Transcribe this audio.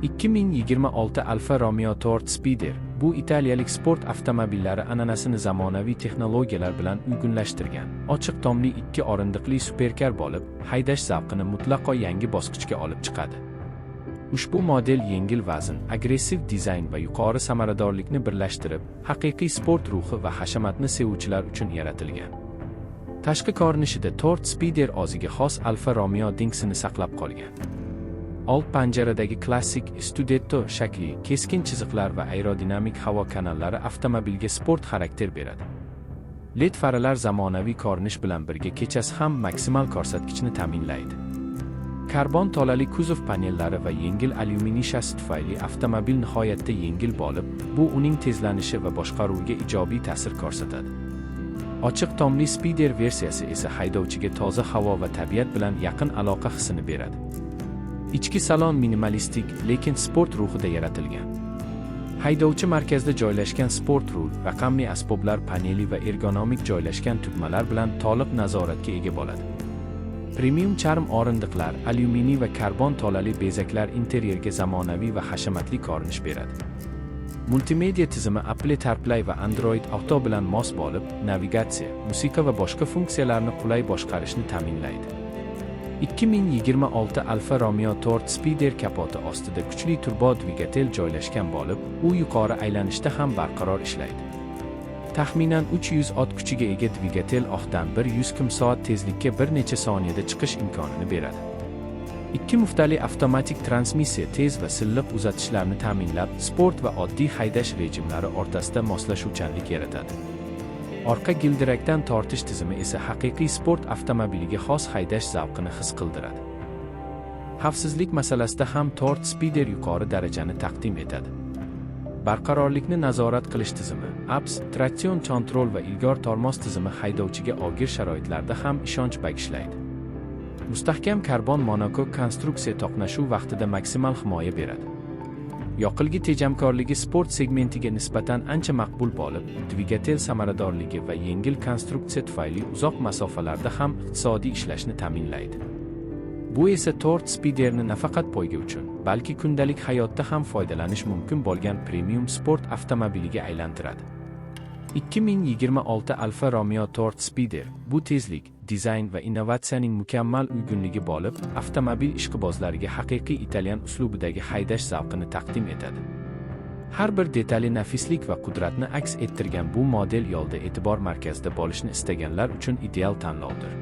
2026 Alfa Romeo Torch Speeder bu italiyalik sport avtomobillari an'anasini zamonaviy texnologiyalar bilan uyg'unlashtirgan, ochiq tomli 2 o'rindiqli superkar bo'lib, haydash zavqini mutlaqo yangi bosqichga olib chiqadi. Ushbu model yengil vazn, agressiv dizayn va yuqori samaradorlikni birlashtirib, haqiqiy sport ruhi va hashamatni sevuvchilar uchun yaratilgan. Tashqi ko'rinishida Torch Speeder o'ziga xos Alfa Romeo dingsini saqlab qolgan. Old panjaradagi klassik Studetto shakli, keskin chiziqlar va aerodinamik havo kanallari avtomobilga sport xarakter beradi. LED faralar zamonaviy ko'rinish bilan birga kechasi ham maksimal ko'rsatkichni ta'minlaydi. Karbon tolali kuzov panellari va yengil alyuminiy shassi tufayli avtomobil nihoyatda yengil bo'lib, bu uning tezlanishi va boshqaruviga ijobiy ta'sir ko'rsatadi. Ochiq tomli Speeder versiyasi esa haydovchiga toza havo va tabiat bilan yaqin aloqa hissini beradi. Ichki salon minimalistik, lekin sport ruhida yaratilgan. Haydovchi markazda joylashgan sport rul, raqamli asboblar paneli va ergonomik joylashgan tugmalar bilan to'liq nazoratga ega bo'ladi. Premium charm o'rindiqlar, alyuminiy va karbon tolali bezaklar interyerga zamonaviy va hashamatli ko'rinish beradi. Multimedia tizimi Apple CarPlay va Android Auto bilan mos bo'lib, navigatsiya, musiqa va boshqa funksiyalarni qulay boshqarishni ta'minlaydi. 2026 Alfa Romeo Torch Speeder kapoti ostida kuchli turbo dvigatel joylashgan bo'lib, u yuqori aylanishda ham barqaror ishlaydi. Taxminan 300 ot kuchiga ega dvigatel oqdan 100 km/s tezlikka bir necha soniyada chiqish imkonini beradi. 2 muftali avtomatik transmissiya tez va silliq uzatishlarni ta'minlab, sport va oddiy haydash rejimlari o'rtasida moslashuvchanlik yaratadi. Orqa gildirakdan tortish tizimi esa haqiqiy sport avtomobiliga xos haydash zavqini his qildiradi. Xavfsizlik masalasida ham Torch Speeder yuqori darajani taqdim etadi. Barqarorlikni nazorat qilish tizimi, ABS, traksion kontrol va ilgor tormoz tizimi haydovchiga og'ir sharoitlarda ham ishonch bag'ishlaydi. Mustahkam karbon monokok konstruksiya to'qnashuv vaqtida maksimal himoya beradi. Yoqilgi tejamkorligi sport segmentiga nisbatan ancha maqbul bo'lib, dvigatel samaradorligi va yengil konstruksiya tufayli uzoq masofalarda ham iqtisodiy ishlashni ta'minlaydi. Bu esa Torch Speederni nafaqat poyga uchun, balki kundalik hayotda ham foydalanish mumkin bo'lgan premium sport avtomobiliga aylantiradi. 2026 Alfa Romeo Torch Speeder bu tezlik, dizayn va innovatsiyaning mukammal uyg'unligi bo'lib, avtomobil ishqibozlariga haqiqiy italyan uslubidagi haydash zavqini taqdim etadi. Har bir detali nafislik va qudratni aks ettirgan bu model yo'lda e'tibor markazida bo'lishni istaganlar uchun ideal tanlovdir.